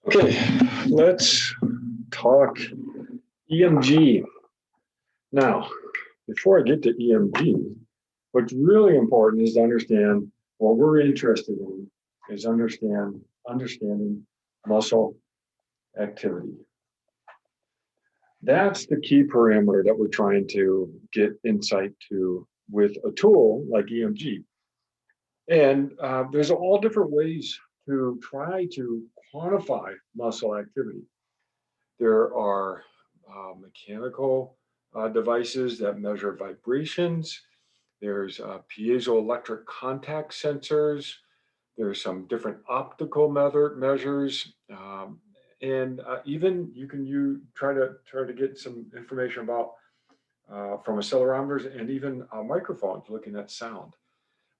Okay, let's talk EMG. Now, before I get to EMG, what's really important is to understand what we're interested in is understanding muscle activity. That's the key parameter that we're trying to get insight to with a tool like EMG. And there's all different ways to try to quantify muscle activity. There are mechanical devices that measure vibrations. There's piezoelectric contact sensors. There's some different optical measures. And even you can try to get some information about from accelerometers and even microphones looking at sound.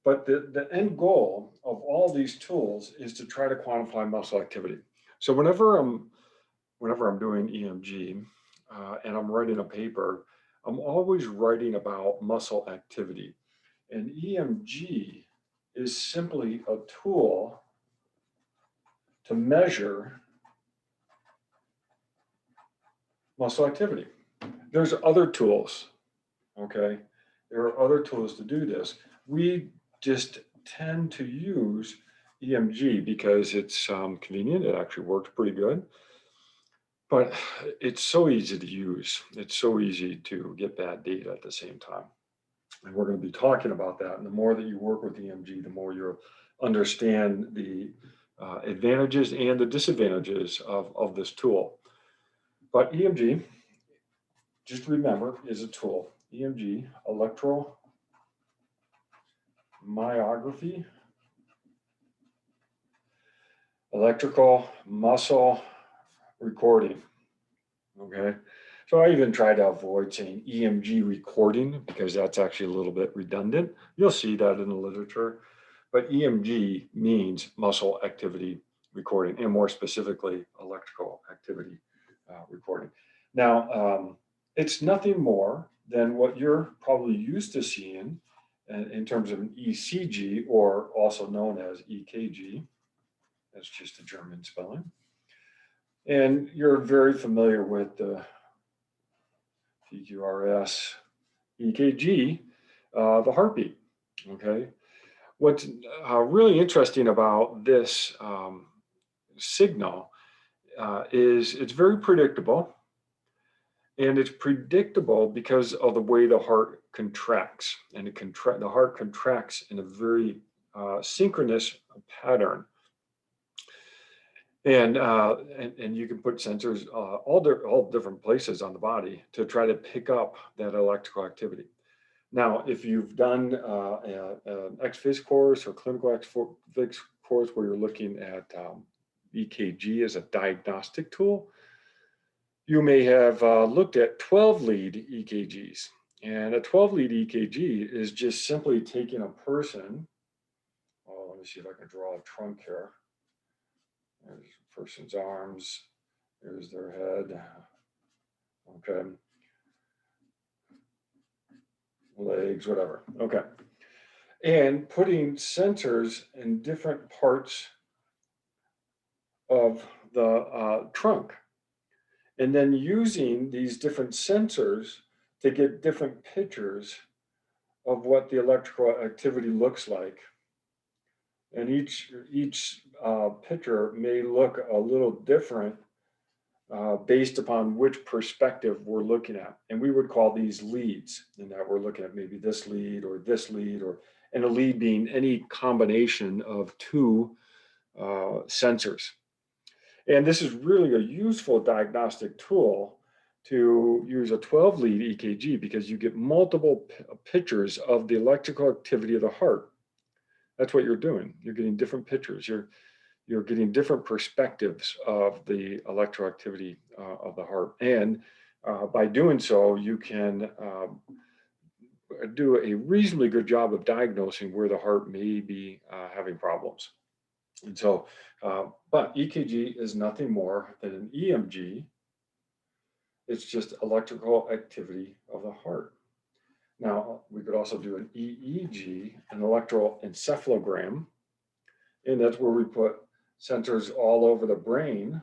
But the end goal of all these tools is to try to quantify muscle activity. So whenever I'm doing EMG and I'm writing a paper, I'm always writing about muscle activity. And EMG is simply a tool to measure muscle activity. There's other tools, okay? There are other tools to do this. We just tend to use EMG because it's convenient. It actually works pretty good. But it's so easy to use. It's so easy to get bad data at the same time. And we're going to be talking about that. And the more that you work with EMG, the more you'll understand the advantages and the disadvantages of this tool. But EMG, just remember, is a tool. EMG, electromyography, electrical muscle recording. Okay. So I even try to avoid saying EMG recording because that's actually a little bit redundant. You'll see that in the literature, but EMG means muscle activity recording, and more specifically, electrical activity recording. Now, it's nothing more than what you're probably used to seeing in terms of an ECG, or also known as EKG. That's just a German spelling. And you're very familiar with the PQRS, EKG, the heartbeat. Okay. What's really interesting about this signal is it's very predictable. And it's predictable because of the way the heart contracts. And the heart contracts in a very synchronous pattern. And you can put sensors all different places on the body to try to pick up that electrical activity. Now, if you've done an ex-phys course or clinical ex-phys course where you're looking at EKG as a diagnostic tool, you may have looked at 12-lead EKGs. And a 12-lead EKG is just simply taking a person. Oh, let me see if I can draw a trunk here. There's a person's arms, there's their head, okay, legs, whatever, okay. And putting sensors in different parts of the trunk, and then using these different sensors to get different pictures of what the electrical activity looks like. And each picture may look a little different based upon which perspective we're looking at. And we would call these leads, in that we're looking at maybe this lead, and a lead being any combination of two sensors. And this is really a useful diagnostic tool to use a 12-lead EKG because you get multiple pictures of the electrical activity of the heart. That's what you're doing. You're getting different pictures. You're getting different perspectives of the electrical activity of the heart. And by doing so, you can do a reasonably good job of diagnosing where the heart may be having problems. And so, but EKG is nothing more than an EMG. It's just electrical activity of the heart. Now, we could also do an EEG, an electroencephalogram, and that's where we put sensors all over the brain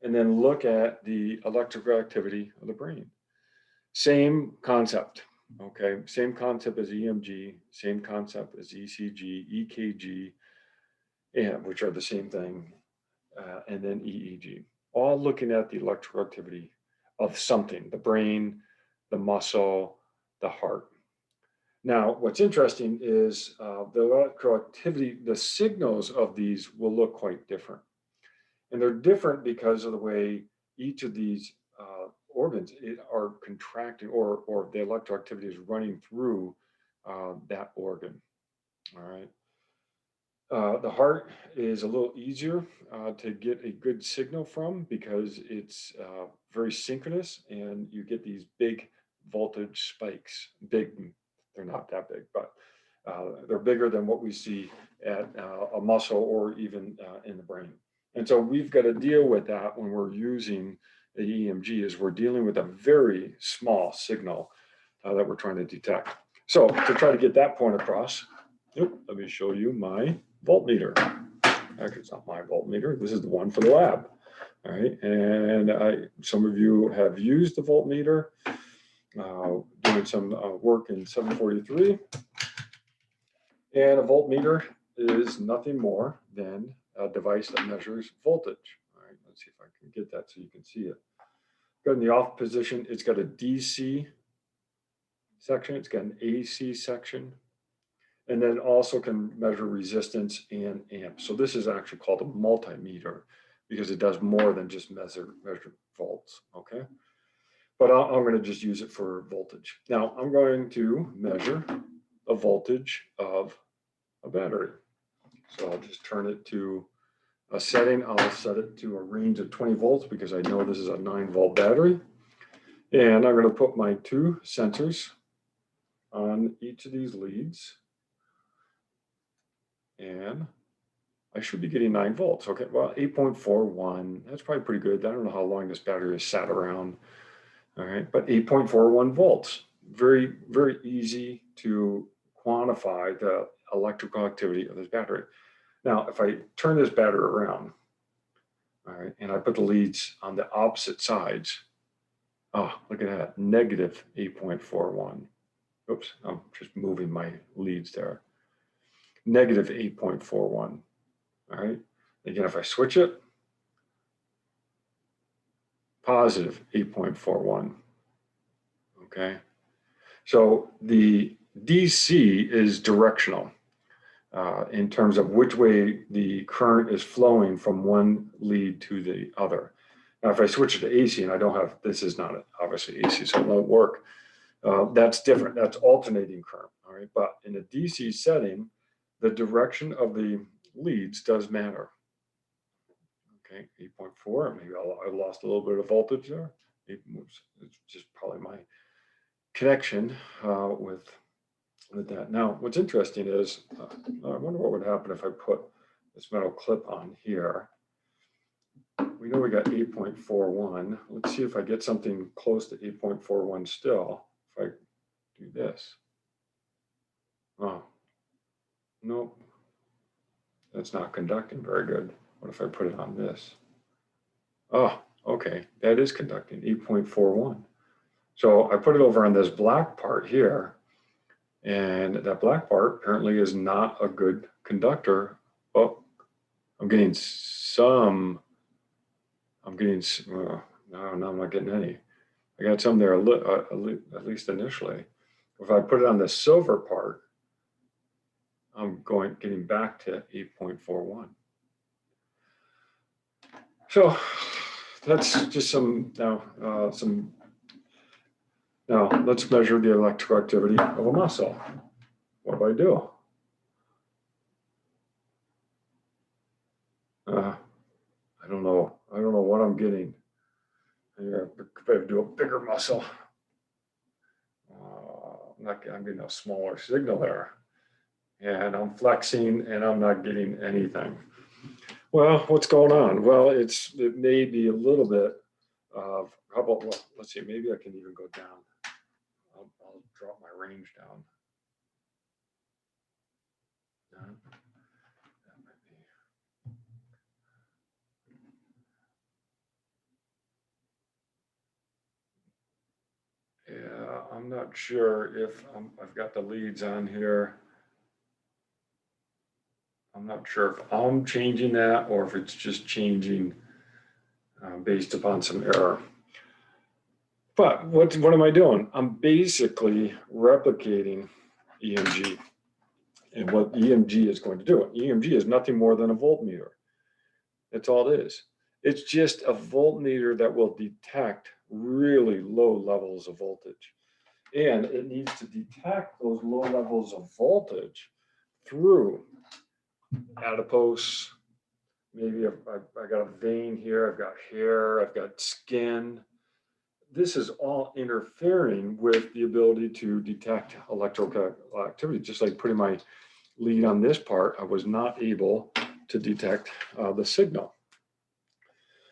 and then look at the electrical activity of the brain. Same concept, okay? Same concept as EMG, same concept as ECG, EKG, and which are the same thing, and then EEG. All looking at the electrical activity of something, the brain, the muscle, the heart. Now, what's interesting is the electrical activity, the signals of these will look quite different. And they're different because of the way each of these organs are contracting, or the electrical activity is running through that organ. All right. The heart is a little easier to get a good signal from because it's very synchronous, and you get these big voltage spikes. Big, they're not that big, but they're bigger than what we see at a muscle or even in the brain. And so we've got to deal with that when we're using the EMG, is we're dealing with a very small signal that we're trying to detect. So to try to get that point across, let me show you my voltmeter. Actually, it's not my voltmeter. This is the one for the lab. All right, and some of you have used the voltmeter, doing some work in 743. And a voltmeter is nothing more than a device that measures voltage. All right, let's see if I can get that so you can see it. Go in the off position. It's got a DC section. It's got an AC section. And then also can measure resistance and amps. So this is actually called a multimeter because it does more than just measure volts, okay? But I'm going to just use it for voltage. Now I'm going to measure the voltage of a battery. So I'll just turn it to a setting. I'll set it to a range of 20 volts because I know this is a 9-volt battery. And I'm going to put my 2 sensors on each of these leads. And I should be getting 9 volts. Okay, well, 8.41, that's probably pretty good. I don't know how long this battery has sat around. All right, but 8.41 volts. Very, very easy to quantify the electrical activity of this battery. Now, if I turn this battery around, all right, and I put the leads on the opposite sides, oh, look at that, negative 8.41. Oops, I'm just moving my leads there. Negative 8.41. All right. Again, if I switch it, positive 8.41. Okay. So the DC is directional in terms of which way the current is flowing from one lead to the other. Now, if I switch it to AC, and I don't have, this is not obviously AC, so it won't work. That's different. That's alternating current. All right. But in a DC setting, the direction of the leads does matter. Okay, 8.4. Maybe I lost a little bit of voltage there. It's just probably my connection with that. Now, what's interesting is, I wonder what would happen if I put this metal clip on here. We know we got 8.41. Let's see if I get something close to 8.41 still. If I do this. Oh, nope. That's not conducting very good. What if I put it on this? Oh, okay, that is conducting 8.41. So I put it over on this black part here, and that black part apparently is not a good conductor. Oh, I'm getting some, no, I'm not getting any. I got some there at least initially. If I put it on the silver part, I'm getting back to 8.41. So that's just now let's measure the electrical activity of a muscle. What do? I don't know. I don't know what I'm getting. I have to do a bigger muscle. I'm getting a smaller signal there. And I'm flexing and I'm not getting anything. Well, what's going on? Well, it may be a little bit of, well, let's see, maybe I can even go down. I'll drop my range down. That might be. I'm not sure if I've got the leads on here. I'm not sure if I'm changing that or if it's just changing based upon some error. But what am I doing? I'm basically replicating EMG. And what EMG is going to do, EMG is nothing more than a voltmeter. That's all it is. It's just a voltmeter that will detect really low levels of voltage. And it needs to detect those low levels of voltage through adipose. Maybe I got a vein here, I've got hair, I've got skin. This is all interfering with the ability to detect electrical activity. Just like putting my lead on this part, I was not able to detect the signal.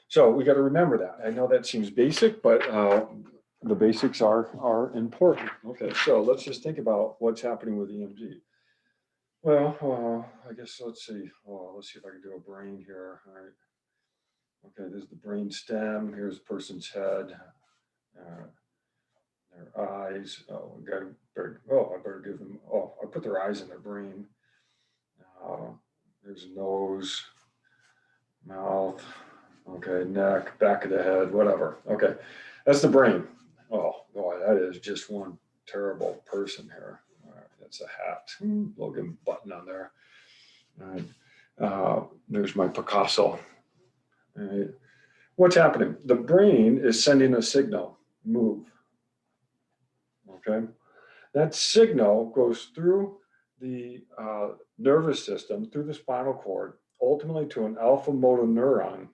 So we got to remember that. I know that seems basic, but the basics are important. Okay, so let's just think about what's happening with EMG. Well, I guess let's see. Oh, let's see if I can do a brain here. All right. Okay, this is the brain stem. Here's the person's head, their eyes. Oh, I better give them. Oh, I put their eyes in their brain. There's nose, mouth. Okay, neck, back of the head, whatever. Okay, that's the brain. Oh boy, that is just one terrible person here. All right, that's a hat. Logan button on there. All right. There's my Picasso. All right. What's happening? The brain is sending a signal, move. Okay. That signal goes through the nervous system, through the spinal cord, ultimately to an alpha motor neuron.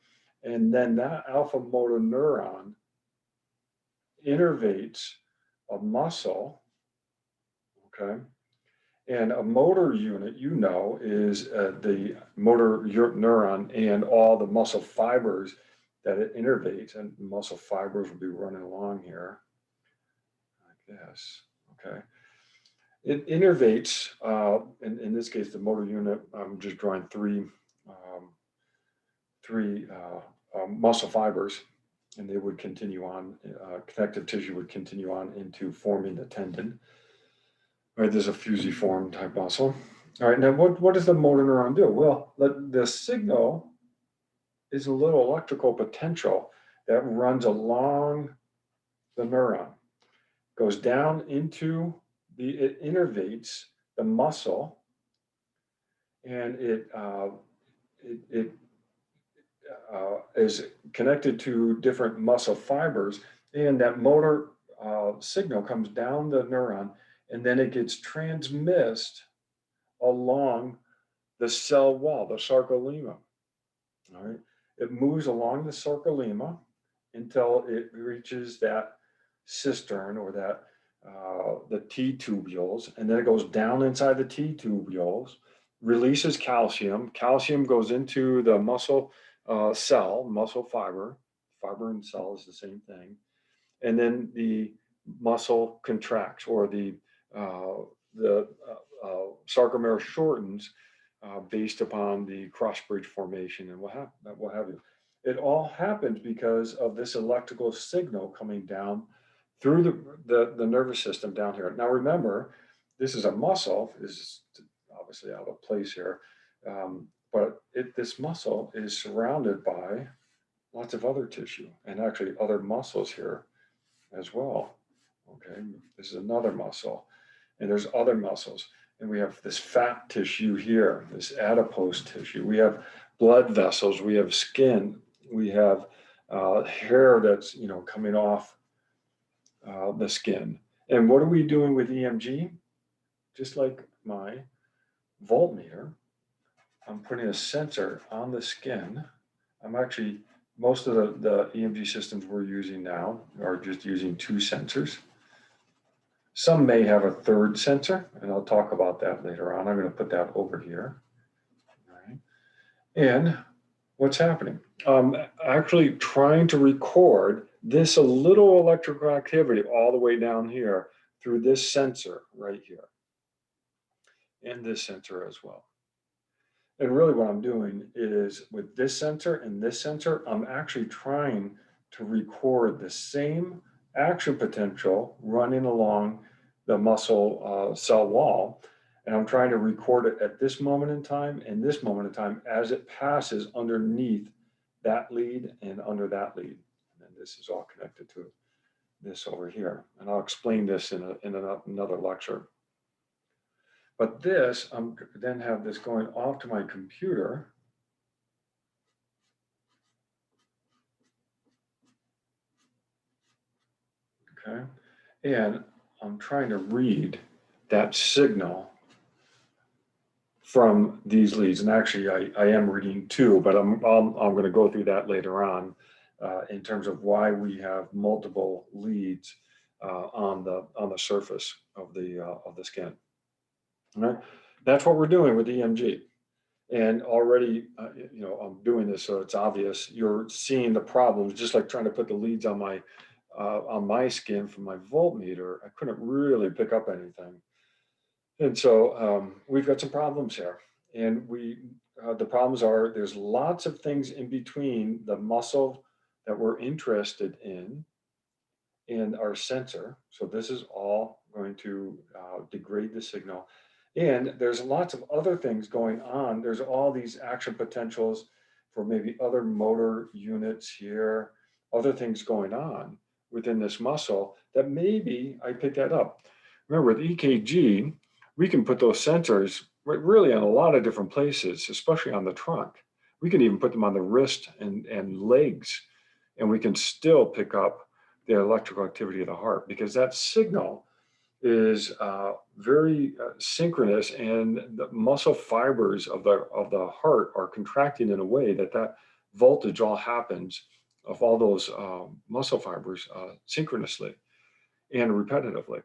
And then that alpha motor neuron innervates a muscle, okay? And a motor unit, is the motor neuron and all the muscle fibers that it innervates. And muscle fibers will be running along here like this, okay? It innervates, in this case, the motor unit. I'm just drawing three muscle fibers, and they would continue on. Connective tissue would continue on into forming the tendon. All right, there's a fusiform type muscle. All right, now what does the motor neuron do? Well, the signal is a little electrical potential that runs along the neuron, goes down into it innervates the muscle, and it is connected to different muscle fibers, and that motor signal comes down the neuron, and then it gets transmissed along the cell wall, the sarcolemma. All right, it moves along the sarcolemma until it reaches that cistern or that the T tubules, and then it goes down inside the T tubules, releases calcium. Calcium goes into the muscle cell, muscle fiber. Fiber and cell is the same thing. And then the muscle contracts, or the sarcomere shortens based upon the cross bridge formation and what have you. It all happens because of this electrical signal coming down through the nervous system down here. Now remember, this is a muscle. This is obviously out of place here, but this muscle is surrounded by lots of other tissue and actually other muscles here as well. Okay, this is another muscle, and there's other muscles. And we have this fat tissue here, this adipose tissue. We have blood vessels, we have skin, we have hair that's coming off the skin. And what are we doing with EMG? Just like my voltmeter, I'm putting a sensor on the skin. I'm actually, most of the EMG systems we're using now are just using 2 sensors. Some may have a 3rd sensor, and I'll talk about that later on. I'm going to put that over here. All right. And what's happening? I'm actually trying to record this a little electrical activity all the way down here through this sensor right here, and this sensor as well. And really what I'm doing is, with this sensor and this sensor, I'm actually trying to record the same action potential running along the muscle cell wall. And I'm trying to record it at this moment in time and this moment in time as it passes underneath that lead and under that lead. And this is all connected to this over here. And I'll explain this in another lecture. But this, I'm then have this going off to my computer. Okay. And I'm trying to read that signal from these leads. And actually I am reading two, but I'm going to go through that later on in terms of why we have multiple leads on the surface of the skin. All right. That's what we're doing with EMG. And already, I'm doing this, so it's obvious. You're seeing the problems, just like trying to put the leads on my skin from my voltmeter. I couldn't really pick up anything, and so we've got some problems here. And the problems are there's lots of things in between the muscle that we're interested in and our sensor. So this is all going to degrade the signal. And there's lots of other things going on. There's all these action potentials for maybe other motor units here, other things going on within this muscle that maybe I picked that up. Remember, with EKG, we can put those sensors really on a lot of different places, especially on the trunk. We can even put them on the wrist and legs, and we can still pick up the electrical activity of the heart, because that signal is very synchronous, and the muscle fibers of the heart are contracting in a way that voltage all happens of all those muscle fibers synchronously and repetitively.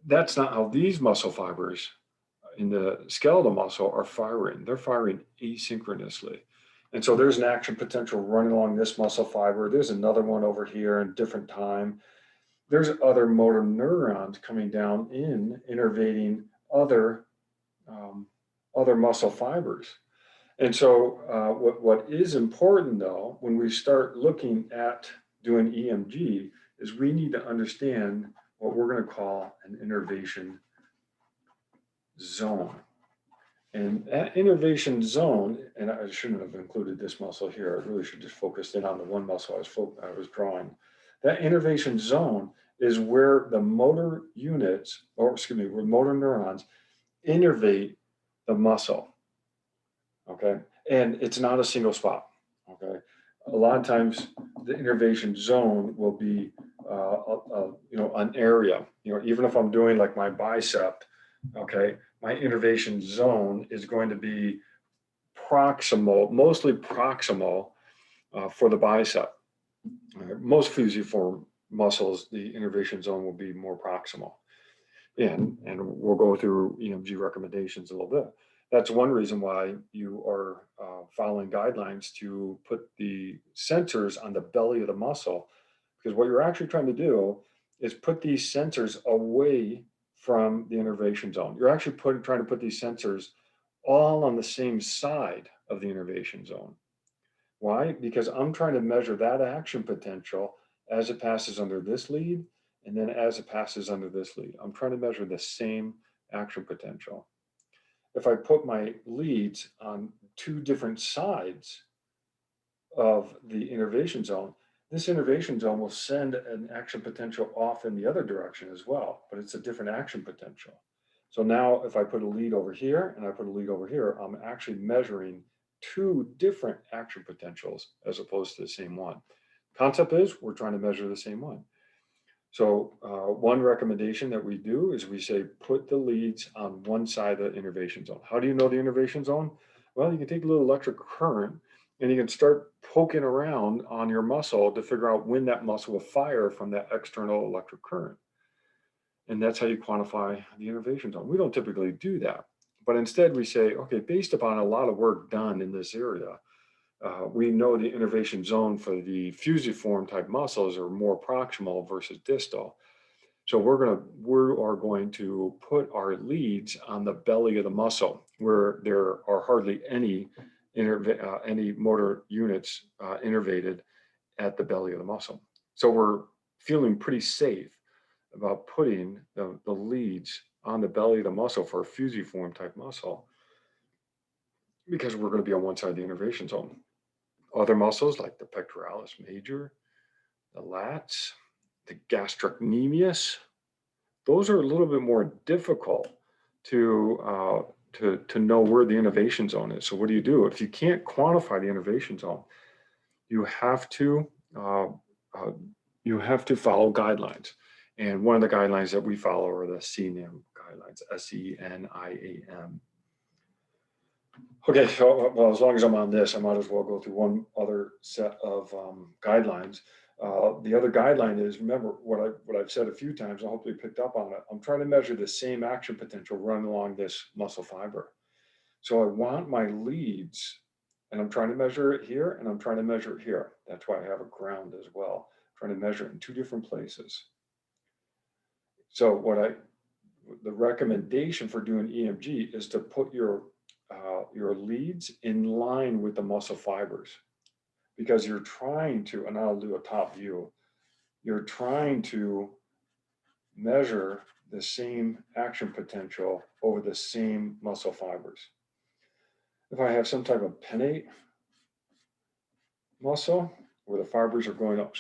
That's not how these muscle fibers in the skeletal muscle are firing. They're firing asynchronously. And so there's an action potential running along this muscle fiber. There's another one over here in different time. There's other motor neurons coming down innervating other muscle fibers. And so what is important, though, when we start looking at doing EMG, is we need to understand what we're going to call an innervation zone. And that innervation zone, and I shouldn't have included this muscle here. I really should just focus in on the one muscle I was drawing. That innervation zone is where the motor units, or excuse me, where motor neurons innervate the muscle. Okay, and it's not a single spot. Okay, a lot of times the innervation zone will be, an area. Even if I'm doing like my bicep, okay, my innervation zone is going to be proximal, mostly proximal for the bicep. Most fusiform muscles, the innervation zone will be more proximal. And we'll go through EMG recommendations a little bit. That's one reason why you are following guidelines to put the sensors on the belly of the muscle, because what you're actually trying to do is put these sensors away from the innervation zone. You're actually trying to put these sensors all on the same side of the innervation zone. Why? Because I'm trying to measure that action potential as it passes under this lead, and then as it passes under this lead. I'm trying to measure the same action potential. If I put my leads on two different sides of the innervation zone, this innervation zone will send an action potential off in the other direction as well, but it's a different action potential. So now if I put a lead over here and I put a lead over here, I'm actually measuring two different action potentials as opposed to the same one. Concept is we're trying to measure the same one. So one recommendation that we do is we say, put the leads on one side of the innervation zone. How do you know the innervation zone? Well, you can take a little electric current and you can start poking around on your muscle to figure out when that muscle will fire from that external electric current. And that's how you quantify the innervation zone. We don't typically do that, but instead we say, okay, based upon a lot of work done in this area, we know the innervation zone for the fusiform type muscles are more proximal versus distal. So we are going to put our leads on the belly of the muscle, where there are hardly any motor units innervated at the belly of the muscle. So we're feeling pretty safe about putting the leads on the belly of the muscle for a fusiform type muscle, because we're going to be on one side of the innervation zone. Other muscles like the pectoralis major, the lats, the gastrocnemius, those are a little bit more difficult to know where the innervation zone is. So what do? If you can't quantify the innervation zone, you have to uh, uh, follow guidelines. And one of the guidelines that we follow are the CNIAM guidelines, SENIAM. Okay, so well, as long as I'm on this, I might as well go through one other set of guidelines. The other guideline is, remember what I've said a few times, I hope you picked up on it. I'm trying to measure the same action potential running along this muscle fiber. So I want my leads, and I'm trying to measure it here, and I'm trying to measure it here. That's why I have a ground as well. I'm trying to measure it in two different places. So the recommendation for doing EMG is to put your leads in line with the muscle fibers, because you're trying to, and I'll do a top view, you're trying to measure the same action potential over the same muscle fibers. If I have some type of pinnate muscle where the fibers are going up,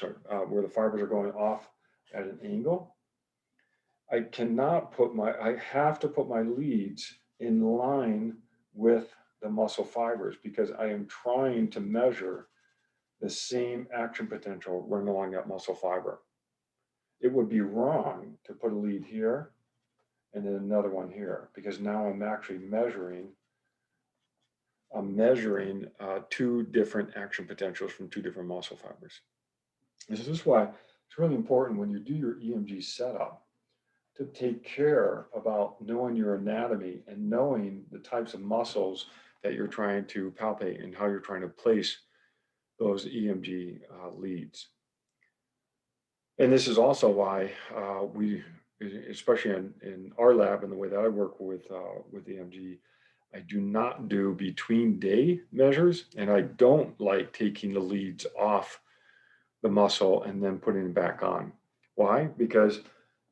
where the fibers are going off at an angle, I have to put my leads in line with the muscle fibers, because I am trying to measure the same action potential running along that muscle fiber. It would be wrong to put a lead here and then another one here, because now I'm actually measuring two different action potentials from two different muscle fibers. This is why it's really important when you do your EMG setup to take care about knowing your anatomy and knowing the types of muscles that you're trying to palpate and how you're trying to place those EMG leads. And this is also why we, especially in our lab and the way that I work with EMG, I do not do between day measures, and I don't like taking the leads off the muscle and then putting them back on. Why? Because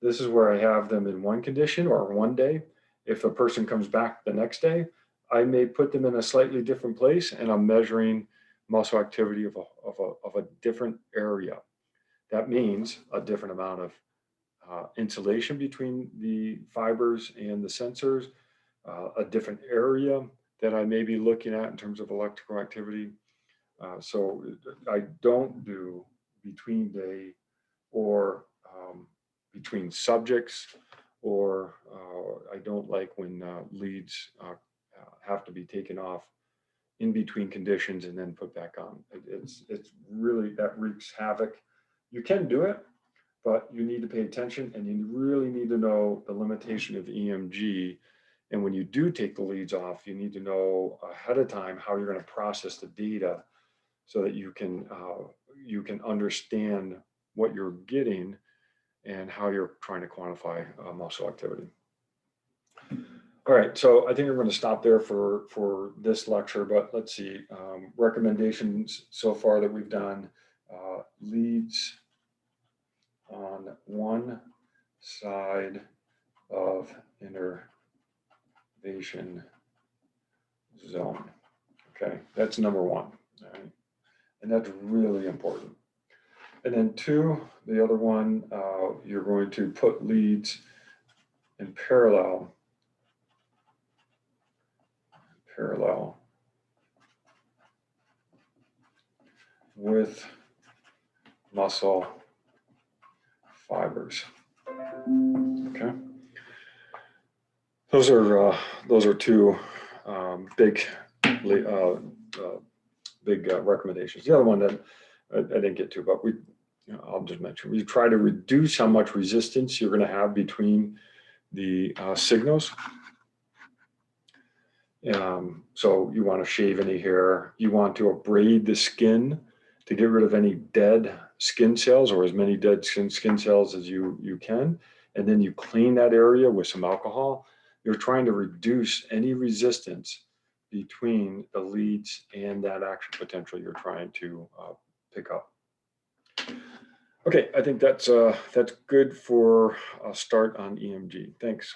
this is where I have them in one condition or one day. If a person comes back the next day, I may put them in a slightly different place, and I'm measuring muscle activity of a different area. That means a different amount of insulation between the fibers and the sensors, a different area that I may be looking at in terms of electrical activity. So I don't do between day or between subjects, or I don't like when leads have to be taken off in between conditions and then put back on. It's really, that wreaks havoc. You can do it, but you need to pay attention, and you really need to know the limitation of EMG. And when you do take the leads off, you need to know ahead of time how you're going to process the data so that you can understand what you're getting and how you're trying to quantify muscle activity. All right, so I think we're going to stop there for this lecture, but let's see, recommendations so far that we've done. Leads on one side of innervation zone. Okay, that's number one. All right, and that's really important. And then two, the other one, you're going to put leads in parallel with muscle fibers. Okay, those are two big recommendations. The other one that I didn't get to, but I'll just mention, we try to reduce how much resistance you're going to have between the signals. So you want to shave any hair, you want to abrade the skin to get rid of any dead skin cells, or as many dead skin cells as you can, and then you clean that area with some alcohol. You're trying to reduce any resistance between the leads and that action potential you're trying to pick up. Okay, I think that's good for a start on EMG. Thanks.